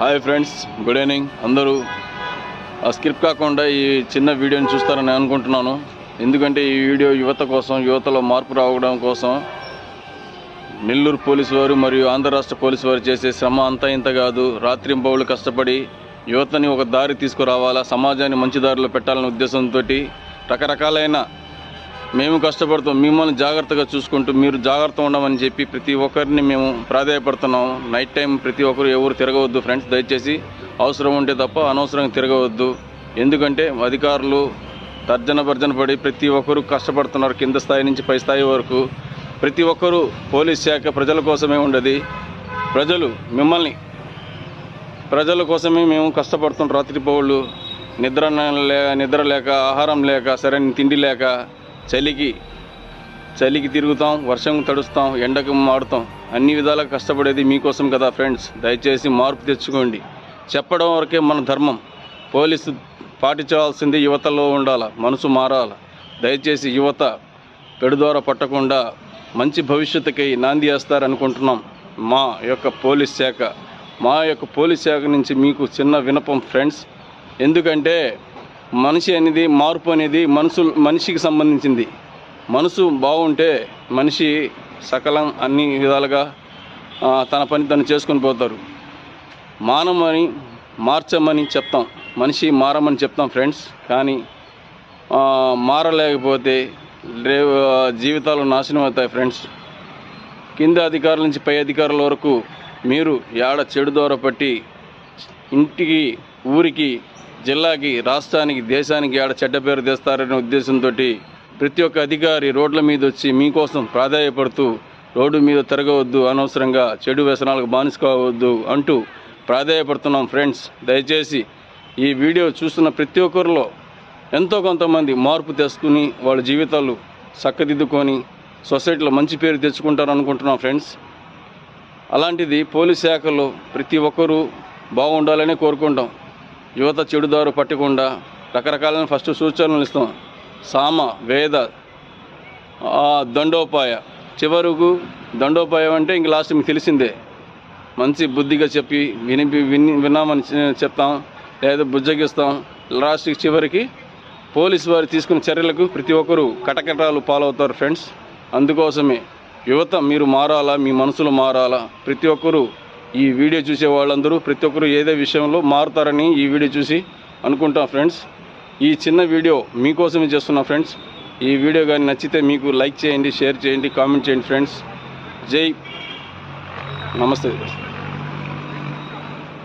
Hi friends, good evening. అందరూ skip కాకుండా ఈ చిన్న వీడియోని చూస్తారని అనుకుంటున్నాను. ఎందుకంటే ఈ వీడియో యువత కోసం, యువతలో మార్పు రావడం కోసం నెల్లూరు పోలీసు వారు మరియు ఆంధ్ర రాష్ట్ర పోలీసు వారు చేసే శ్రమ అంతా ఇంత కాదు. రాత్రింబవళ్ళు కష్టపడి యువతని ఒక దారి తీసుకురావాలా, సమాజాన్ని మంచి దారిలో పెట్టాలనే ఉద్దేశంతో రకరకాలైన మేము కష్టపడుతాం, మిమ్మల్ని జాగ్రత్తగా చూసుకుంటూ మీరు జాగ్రత్త ఉండమని చెప్పి ప్రతి ఒక్కరిని మేము ప్రాధాయపడుతున్నాం. నైట్ టైం ప్రతి ఒక్కరు ఎవరు తిరగవద్దు ఫ్రెండ్స్. దయచేసి అవసరం ఉంటే తప్ప అనవసరంగా తిరగవద్దు. ఎందుకంటే అధికారులు తర్జన పడి ప్రతి ఒక్కరు కష్టపడుతున్నారు. కింద స్థాయి నుంచి పై స్థాయి వరకు ప్రతి ఒక్కరూ పోలీస్ శాఖ ప్రజల కోసమే ఉండదు. ప్రజల కోసమే మేము కష్టపడుతున్నాం. రాత్రిపౌళ్ళు నిద్ర లేక, ఆహారం లేక, సరైన తిండి లేక, చలికి తిరుగుతాం, వర్షం తడుస్తాం, ఎండకు మాడుతాం. అన్ని విధాలుగా కష్టపడేది మీకోసం కదా ఫ్రెండ్స్. దయచేసి మార్పు తెచ్చుకోండి. చెప్పడం వరకే మన ధర్మం. పోలీసు పాటించాల్సింది యువతలో ఉండాలి, మనసు మారాలి. దయచేసి యువత పెడుదోర పట్టకుండా మంచి భవిష్యత్తుకై నాంది వేస్తారనుకుంటున్నాం. మా యొక్క పోలీస్ శాఖ నుంచి మీకు చిన్న విన్నపం ఫ్రెండ్స్. ఎందుకంటే మనిషి అనేది, మార్పు అనేది మనిషికి సంబంధించింది. మనసు బాగుంటే మనిషి సకలం అన్ని విధాలుగా తన పని తను చేసుకొని పోతారు. మార్చమని చెప్తాం, మనిషి మారమని చెప్తాం ఫ్రెండ్స్. కానీ మారలేకపోతే జీవితాలు నాశనం అవుతాయి ఫ్రెండ్స్. కింద అధికారుల నుంచి పై అధికారుల వరకు మీరు చెడు దోర పట్టి ఇంటికి, ఊరికి, జిల్లాకి, రాష్ట్రానికి, దేశానికి చెడ్డ పేరు తెస్తారనే ఉద్దేశంతో ప్రతి ఒక్క అధికారి రోడ్ల మీద వచ్చి మీకోసం ప్రాధాయపడుతూ రోడ్డు మీద తిరగవద్దు, అనవసరంగా చెడు వ్యసనాలకు బానిసుకోవద్దు అంటూ ప్రాధాయపడుతున్నాం ఫ్రెండ్స్. దయచేసి ఈ వీడియో చూస్తున్న ప్రతి ఒక్కరిలో ఎంతో కొంతమంది మార్పు తెచ్చుకుని వాళ్ళ జీవితాలు చక్కదిద్దుకొని సొసైటీలో మంచి పేరు తెచ్చుకుంటారు అనుకుంటున్నాం ఫ్రెండ్స్. అలాంటిది పోలీస్ శాఖలో ప్రతి ఒక్కరూ బాగుండాలనే కోరుకుంటాం. యువత చెడుదారు పట్టకుండా రకరకాలైన ఫస్ట్ సూచనలు ఇస్తాం. సామ, వేద, దండోపాయ, చివరకు దండోపాయం అంటే ఇంక లాస్ట్ మీకు తెలిసిందే. మంచి బుద్ధిగా చెప్పి విన్నామని చెప్తాం, లేదా బుజ్జగిస్తాం. లాస్ట్కి చివరికి పోలీసు వారు తీసుకున్న చర్యలకు ప్రతి ఒక్కరూ కటకటాలు పాలవుతారు ఫ్రెండ్స్. అందుకోసమే యువత మీరు మారాలా, మీ మనసులు మారాలా. ప్రతి ఒక్కరూ ఈ వీడియో చూసే వాళ్ళందరూ ప్రతి ఒక్కరూ ఏదో విషయంలో మారుతారని ఈ వీడియో చూసి అనుకుంటాం ఫ్రెండ్స్. ఈ చిన్న వీడియో మీకోసమే చేస్తున్నా ఫ్రెండ్స్. ఈ వీడియో కానీ నచ్చితే మీకు లైక్ చేయండి, షేర్ చేయండి, కామెంట్ చేయండి ఫ్రెండ్స్. నమస్తే.